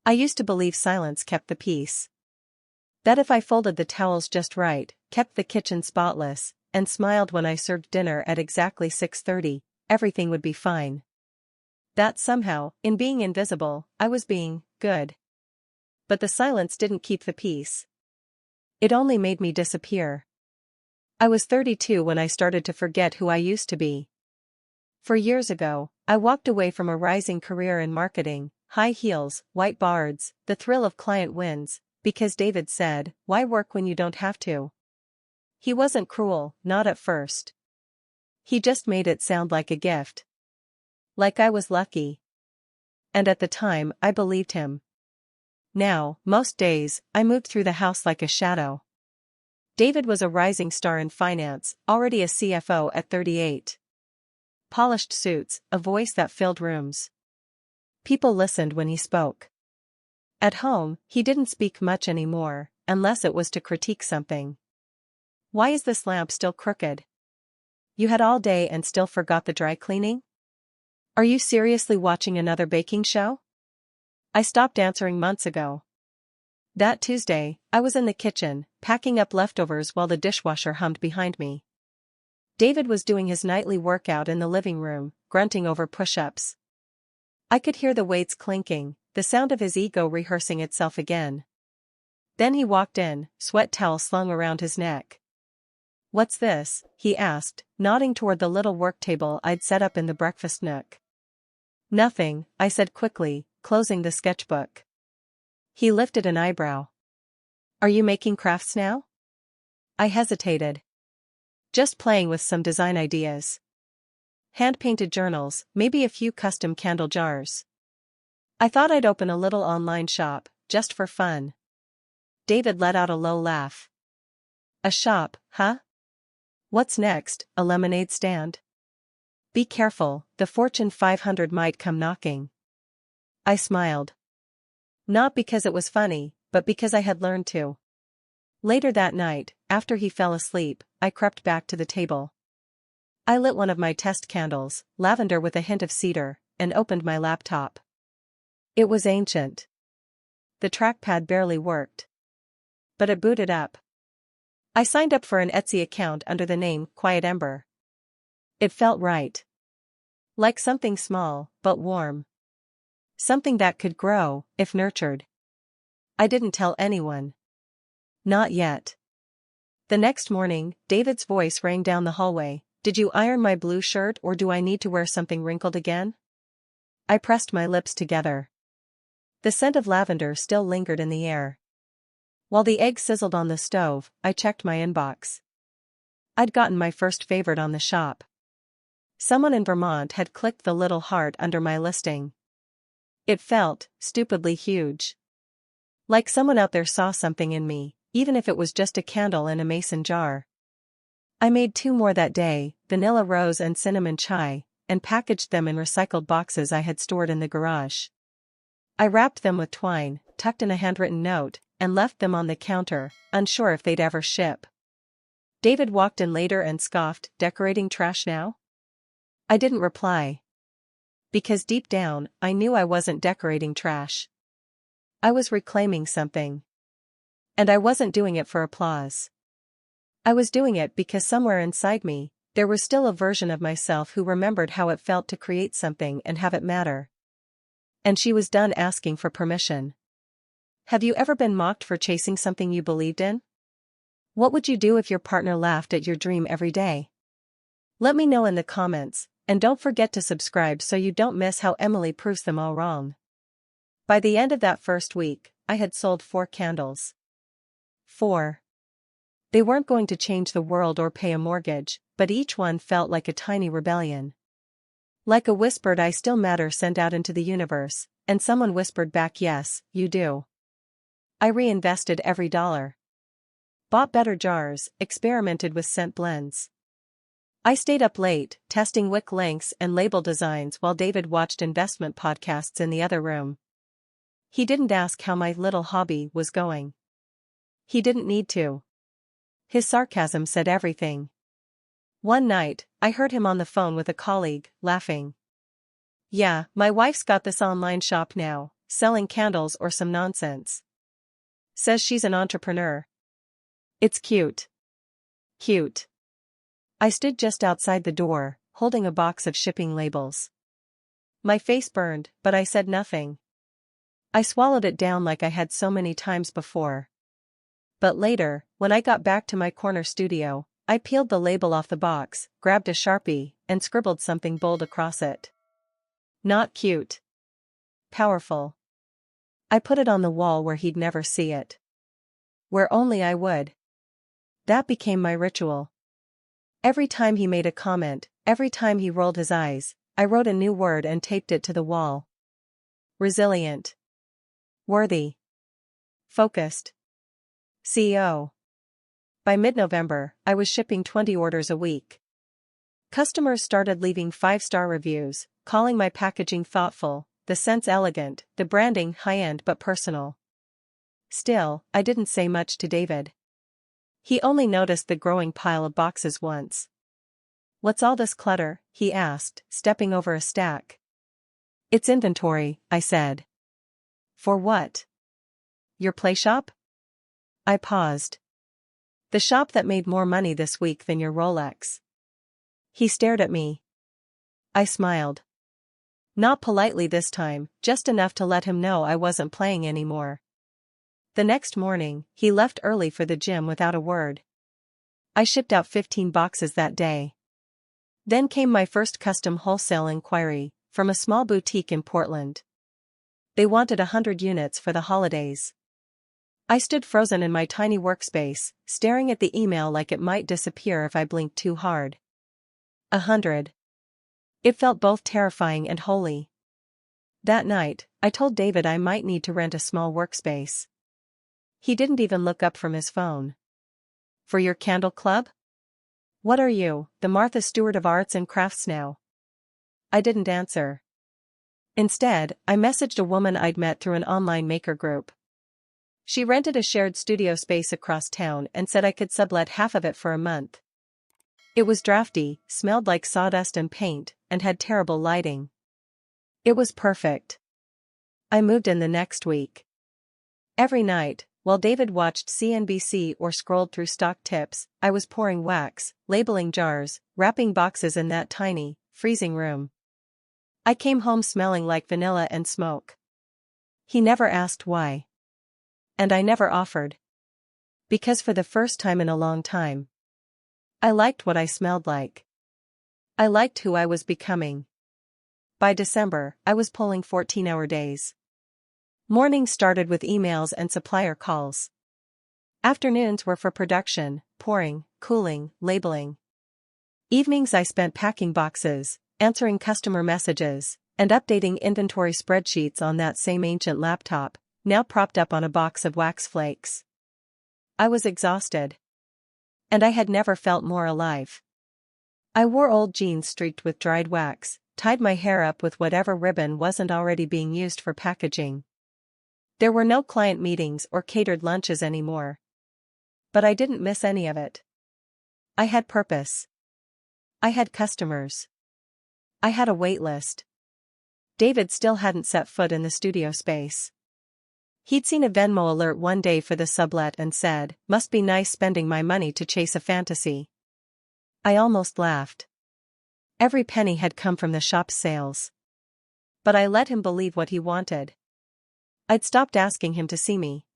I used to believe silence kept the peace. That if I folded the towels just right, kept the kitchen spotless, and smiled when I served dinner at exactly 6:30, everything would be fine. That somehow, in being invisible, I was being good. But the silence didn't keep the peace. It only made me disappear. I was 32 when I started to forget who I used to be. 4 years ago, I walked away from a rising career in marketing, high heels, white bards, the thrill of client wins, because David said, "Why work when you don't have to?" He wasn't cruel, not at first. He just made it sound like a gift. Like I was lucky. And at the time, I believed him. Now, most days, I moved through the house like a shadow. David was a rising star in finance, already a CFO at 38. Polished suits, a voice that filled rooms. People listened when he spoke. At home, he didn't speak much anymore, unless it was to critique something. "Why is this lamp still crooked? You had all day and still forgot the dry cleaning? Are you seriously watching another baking show?" I stopped answering months ago. That Tuesday, I was in the kitchen, packing up leftovers while the dishwasher hummed behind me. David was doing his nightly workout in the living room, grunting over push-ups. I could hear the weights clinking, the sound of his ego rehearsing itself again. Then he walked in, sweat towel slung around his neck. "What's this?" he asked, nodding toward the little work table I'd set up in the breakfast nook. "Nothing," I said quickly, closing the sketchbook. He lifted an eyebrow. "Are you making crafts now?" I hesitated. "Just playing with some design ideas. Hand-painted journals, maybe a few custom candle jars. I thought I'd open a little online shop, just for fun." David let out a low laugh. "A shop, huh? What's next, a lemonade stand?" "Be careful, the Fortune 500 might come knocking." I smiled. Not because it was funny, but because I had learned to. Later that night, after he fell asleep, I crept back to the table. I lit one of my test candles, lavender with a hint of cedar, and opened my laptop. It was ancient. The trackpad barely worked. But it booted up. I signed up for an Etsy account under the name Quiet Ember. It felt right. Like something small, but warm. Something that could grow, if nurtured. I didn't tell anyone. Not yet. The next morning, David's voice rang down the hallway. "Did you iron my blue shirt or do I need to wear something wrinkled again?" I pressed my lips together. The scent of lavender still lingered in the air. While the egg sizzled on the stove, I checked my inbox. I'd gotten my first favorite on the shop. Someone in Vermont had clicked the little heart under my listing. It felt, stupidly huge. Like someone out there saw something in me, even if it was just a candle in a mason jar. I made 2 more that day, vanilla rose and cinnamon chai, and packaged them in recycled boxes I had stored in the garage. I wrapped them with twine, tucked in a handwritten note, and left them on the counter, unsure if they'd ever ship. David walked in later and scoffed, "Decorating trash now?" I didn't reply. Because deep down, I knew I wasn't decorating trash. I was reclaiming something. And I wasn't doing it for applause. I was doing it because somewhere inside me, there was still a version of myself who remembered how it felt to create something and have it matter. And she was done asking for permission. Have you ever been mocked for chasing something you believed in? What would you do if your partner laughed at your dream every day? Let me know in the comments, and don't forget to subscribe so you don't miss how Emily proves them all wrong. By the end of that first week, I had sold 4 candles. 4. They weren't going to change the world or pay a mortgage, but each one felt like a tiny rebellion. Like a whispered "I still matter" sent out into the universe, and someone whispered back, "Yes, you do." I reinvested every dollar. Bought better jars, experimented with scent blends. I stayed up late, testing wick lengths and label designs while David watched investment podcasts in the other room. He didn't ask how my little hobby was going. He didn't need to. His sarcasm said everything. One night, I heard him on the phone with a colleague, laughing. "Yeah, my wife's got this online shop now, selling candles or some nonsense. Says she's an entrepreneur. It's cute. Cute. I stood just outside the door, holding a box of shipping labels. My face burned, but I said nothing. I swallowed it down like I had so many times before. But later, when I got back to my corner studio, I peeled the label off the box, grabbed a Sharpie, and scribbled something bold across it. Not cute. Powerful. I put it on the wall where he'd never see it. Where only I would. That became my ritual. Every time he made a comment, every time he rolled his eyes, I wrote a new word and taped it to the wall. Resilient. Worthy. Focused. CEO. By mid-November, I was shipping 20 orders a week. Customers started leaving 5-star reviews, calling my packaging thoughtful, the scents elegant, the branding high-end but personal. Still, I didn't say much to David. He only noticed the growing pile of boxes once. "What's all this clutter?" he asked, stepping over a stack. "It's inventory," I said. "For what? Your play shop?" I paused. "The shop that made more money this week than your Rolex." He stared at me. I smiled. Not politely this time, just enough to let him know I wasn't playing anymore. The next morning, he left early for the gym without a word. I shipped out 15 boxes that day. Then came my first custom wholesale inquiry, from a small boutique in Portland. They wanted 100 units for the holidays. I stood frozen in my tiny workspace, staring at the email like it might disappear if I blinked too hard. 100. It felt both terrifying and holy. That night, I told David I might need to rent a small workspace. He didn't even look up from his phone. "For your candle club? What are you, the Martha Stewart of arts and crafts now?" I didn't answer. Instead, I messaged a woman I'd met through an online maker group. She rented a shared studio space across town and said I could sublet half of it for a month. It was drafty, smelled like sawdust and paint, and had terrible lighting. It was perfect. I moved in the next week. Every night, while David watched CNBC or scrolled through stock tips, I was pouring wax, labeling jars, wrapping boxes in that tiny, freezing room. I came home smelling like vanilla and smoke. He never asked why. And I never offered. Because for the first time in a long time, I liked what I smelled like. I liked who I was becoming. By December, I was pulling 14-hour days. Mornings started with emails and supplier calls. Afternoons were for production, pouring, cooling, labeling. Evenings I spent packing boxes, answering customer messages, and updating inventory spreadsheets on that same ancient laptop, now propped up on a box of wax flakes. I was exhausted. And I had never felt more alive. I wore old jeans streaked with dried wax, tied my hair up with whatever ribbon wasn't already being used for packaging. There were no client meetings or catered lunches anymore. But I didn't miss any of it. I had purpose. I had customers. I had a wait list. David still hadn't set foot in the studio space. He'd seen a Venmo alert one day for the sublet and said, "Must be nice spending my money to chase a fantasy." I almost laughed. Every penny had come from the shop's sales. But I let him believe what he wanted. I'd stopped asking him to see me.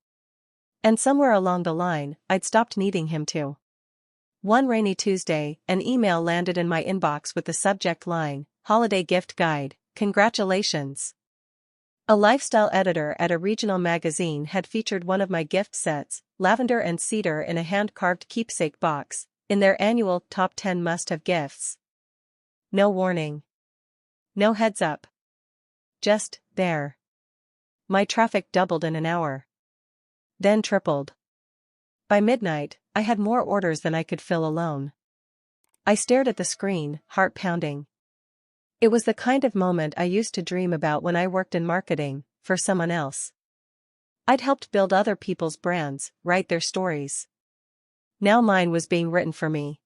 And somewhere along the line, I'd stopped needing him to. One rainy Tuesday, an email landed in my inbox with the subject line, "Holiday Gift Guide, Congratulations." A lifestyle editor at a regional magazine had featured one of my gift sets, lavender and cedar in a hand-carved keepsake box, in their annual Top 10 Must-Have Gifts. No warning. No heads up. Just, there. My traffic doubled in an hour. Then tripled. By midnight, I had more orders than I could fill alone. I stared at the screen, heart pounding. It was the kind of moment I used to dream about when I worked in marketing, for someone else. I'd helped build other people's brands, write their stories. Now mine was being written for me.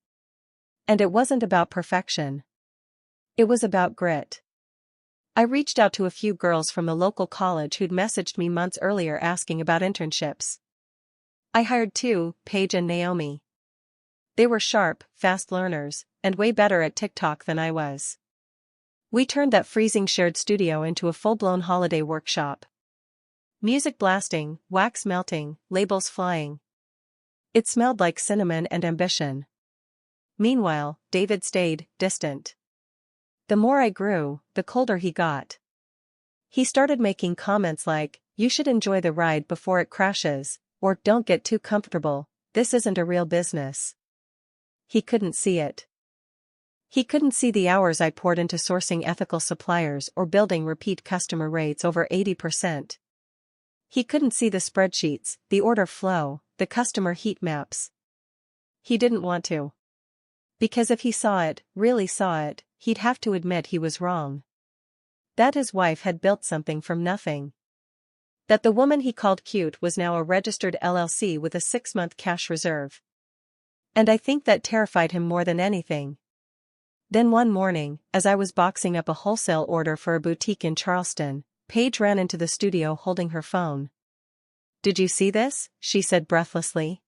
And it wasn't about perfection. It was about grit. I reached out to a few girls from the local college who'd messaged me months earlier asking about internships. I hired two, Paige and Naomi. They were sharp, fast learners, and way better at TikTok than I was. We turned that freezing shared studio into a full-blown holiday workshop. Music blasting, wax melting, labels flying. It smelled like cinnamon and ambition. Meanwhile, David stayed distant. The more I grew, the colder he got. He started making comments like, "You should enjoy the ride before it crashes," or "Don't get too comfortable, this isn't a real business." He couldn't see it. He couldn't see the hours I poured into sourcing ethical suppliers or building repeat customer rates over 80%. He couldn't see the spreadsheets, the order flow, the customer heat maps. He didn't want to. Because if he saw it, really saw it, he'd have to admit he was wrong. That his wife had built something from nothing. That the woman he called cute was now a registered LLC with a 6-month cash reserve. And I think that terrified him more than anything. Then one morning, as I was boxing up a wholesale order for a boutique in Charleston, Paige ran into the studio holding her phone. "Did you see this?" she said breathlessly.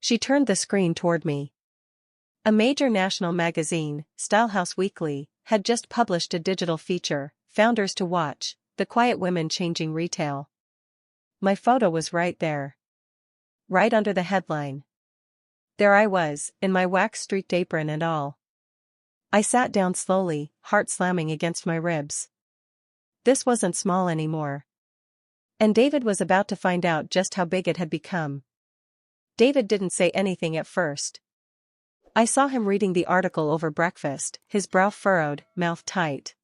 She turned the screen toward me. A major national magazine, Stylehouse Weekly, had just published a digital feature, Founders to Watch, The Quiet Women Changing Retail. My photo was right there. Right under the headline. There I was, in my wax-streaked apron and all. I sat down slowly, heart slamming against my ribs. This wasn't small anymore. And David was about to find out just how big it had become. David didn't say anything at first. I saw him reading the article over breakfast, his brow furrowed, mouth tight.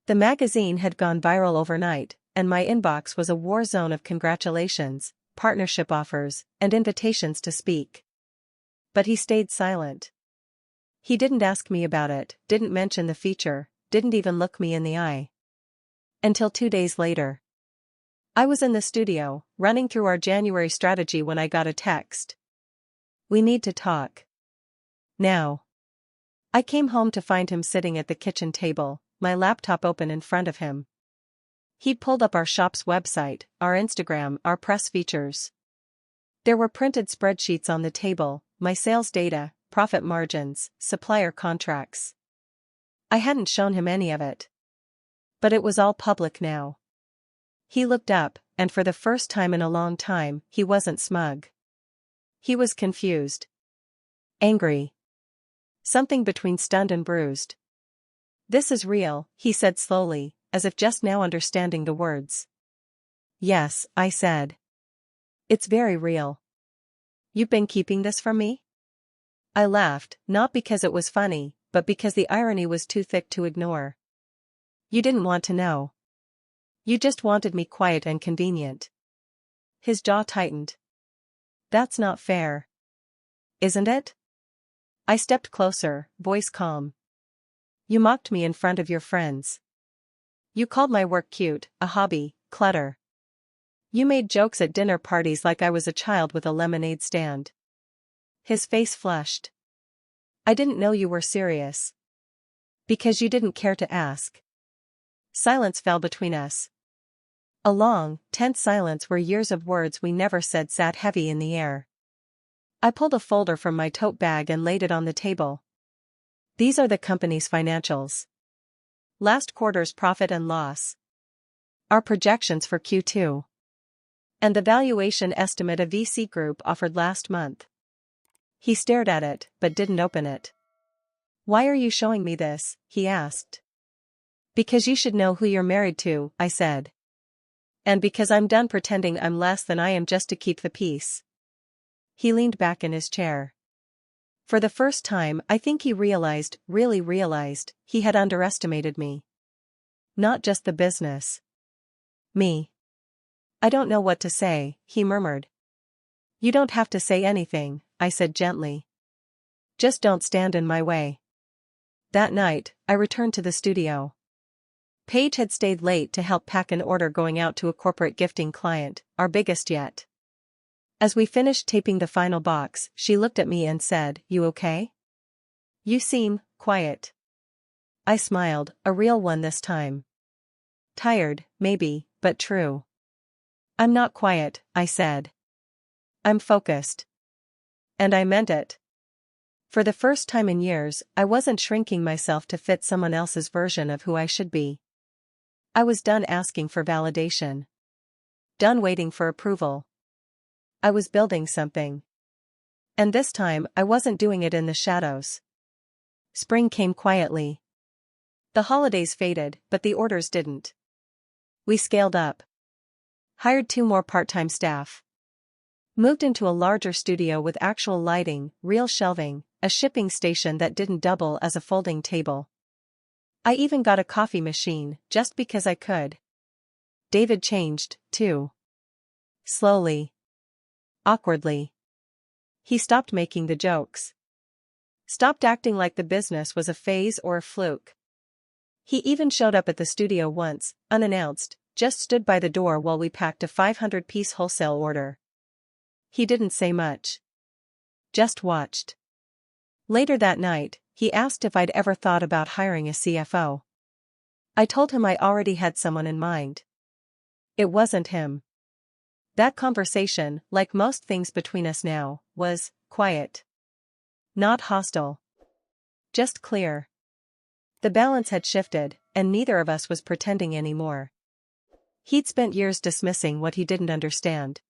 The magazine had gone viral overnight, and my inbox was a war zone of congratulations, partnership offers, and invitations to speak. But he stayed silent. He didn't ask me about it, didn't mention the feature, didn't even look me in the eye. Until 2 days later. I was in the studio, running through our January strategy when I got a text. "We need to talk. Now." I came home to find him sitting at the kitchen table, my laptop open in front of him. He'd pulled up our shop's website, our Instagram, our press features. There were printed spreadsheets on the table, my sales data, profit margins, supplier contracts. I hadn't shown him any of it. But it was all public now. He looked up, and for the first time in a long time, he wasn't smug. He was confused. Angry. Something between stunned and bruised. "This is real," he said slowly, as if just now understanding the words. "Yes," I said. "It's very real. You've been keeping this from me?" I laughed, not because it was funny, but because the irony was too thick to ignore. "You didn't want to know. You just wanted me quiet and convenient." His jaw tightened. "That's not fair. Isn't it?" I stepped closer, voice calm. "You mocked me in front of your friends. You called my work cute, a hobby, clutter. You made jokes at dinner parties like I was a child with a lemonade stand." His face flushed. "I didn't know you were serious." "Because you didn't care to ask." Silence fell between us. A long, tense silence where years of words we never said sat heavy in the air. I pulled a folder from my tote bag and laid it on the table. "These are the company's financials. Last quarter's profit and loss. Our projections for Q2. And the valuation estimate a VC group offered last month." He stared at it, but didn't open it. "Why are you showing me this?" he asked. "Because you should know who you're married to," I said. "And because I'm done pretending I'm less than I am just to keep the peace." He leaned back in his chair. For the first time, I think he realized, really realized, he had underestimated me. Not just the business. Me. "I don't know what to say," he murmured. "You don't have to say anything," I said gently. "Just don't stand in my way." That night, I returned to the studio. Paige had stayed late to help pack an order going out to a corporate gifting client, our biggest yet. As we finished taping the final box, she looked at me and said, "You okay? You seem quiet." I smiled, a real one this time. Tired, maybe, but true. I'm not quiet, I said. I'm focused. And I meant it. For the first time in years, I wasn't shrinking myself to fit someone else's version of who I should be. I was done asking for validation. Done waiting for approval. I was building something. And this time, I wasn't doing it in the shadows. Spring came quietly. The holidays faded, but the orders didn't. We scaled up. Hired 2 more part-time staff. Moved into a larger studio with actual lighting, real shelving, a shipping station that didn't double as a folding table. I even got a coffee machine, just because I could. David changed, too. Slowly. Awkwardly. He stopped making the jokes. Stopped acting like the business was a phase or a fluke. He even showed up at the studio once, unannounced, just stood by the door while we packed a 500-piece wholesale order. He didn't say much. Just watched. Later that night, he asked if I'd ever thought about hiring a CFO. I told him I already had someone in mind. It wasn't him. That conversation, like most things between us now, was quiet. Not hostile. Just clear. The balance had shifted, and neither of us was pretending anymore. He'd spent years dismissing what he didn't understand.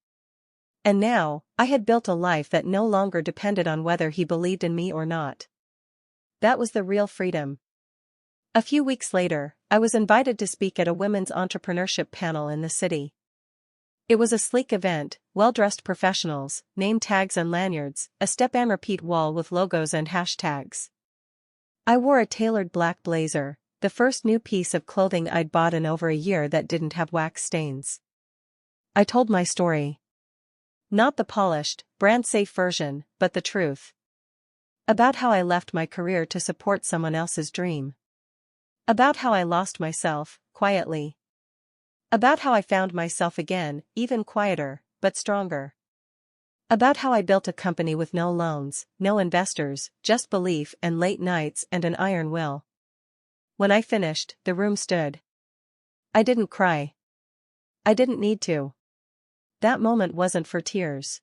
And now, I had built a life that no longer depended on whether he believed in me or not. That was the real freedom. A few weeks later, I was invited to speak at a women's entrepreneurship panel in the city. It was a sleek event, well-dressed professionals, name tags and lanyards, a step-and-repeat wall with logos and hashtags. I wore a tailored black blazer, the first new piece of clothing I'd bought in over a year that didn't have wax stains. I told my story. Not the polished, brand-safe version, but the truth. About how I left my career to support someone else's dream. About how I lost myself, quietly. About how I found myself again, even quieter, but stronger. About how I built a company with no loans, no investors, just belief and late nights and an iron will. When I finished, the room stood. I didn't cry. I didn't need to. That moment wasn't for tears.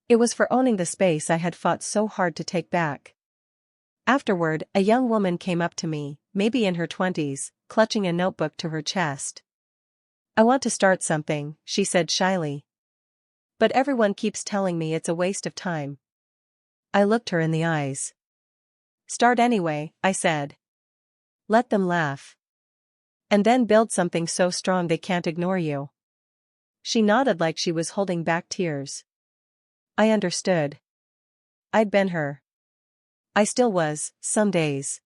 It was for owning the space I had fought so hard to take back. Afterward, a young woman came up to me, maybe in her 20s, clutching a notebook to her chest. I want to start something, she said shyly. But everyone keeps telling me it's a waste of time. I looked her in the eyes. Start anyway, I said. Let them laugh. And then build something so strong they can't ignore you. She nodded like she was holding back tears. I understood. I'd been her. I still was, some days.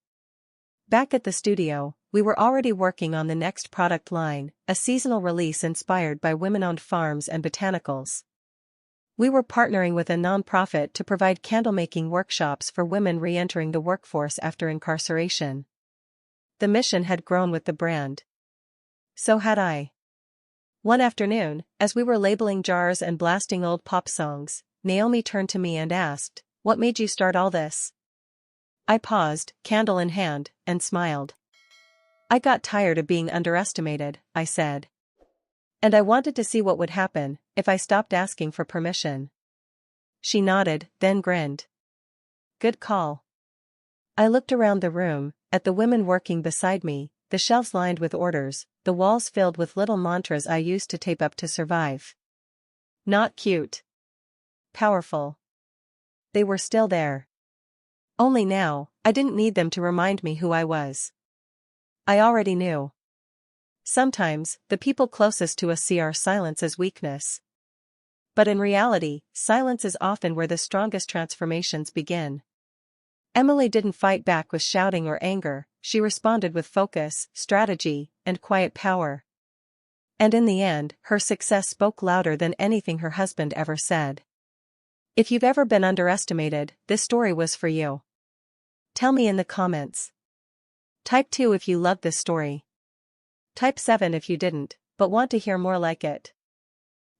Back at the studio, we were already working on the next product line, a seasonal release inspired by women-owned farms and botanicals. We were partnering with a nonprofit to provide candle-making workshops for women re-entering the workforce after incarceration. The mission had grown with the brand. So had I. One afternoon, as we were labeling jars and blasting old pop songs, Naomi turned to me and asked, "What made you start all this?" I paused, candle in hand, and smiled. I got tired of being underestimated, I said. And I wanted to see what would happen if I stopped asking for permission. She nodded, then grinned. Good call. I looked around the room, at the women working beside me, the shelves lined with orders, the walls filled with little mantras I used to tape up to survive. Not cute. Powerful. They were still there. Only now, I didn't need them to remind me who I was. I already knew. Sometimes, the people closest to us see our silence as weakness. But in reality, silence is often where the strongest transformations begin. Emily didn't fight back with shouting or anger, she responded with focus, strategy, and quiet power. And in the end, her success spoke louder than anything her husband ever said. If you've ever been underestimated, this story was for you. Tell me in the comments. Type 2 if you loved this story. Type 7 if you didn't, but want to hear more like it.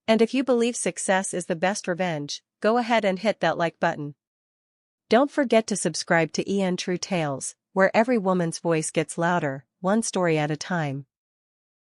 And if you believe success is the best revenge, go ahead and hit that like button. Don't forget to subscribe to EN True Tales, where every woman's voice gets louder, one story at a time.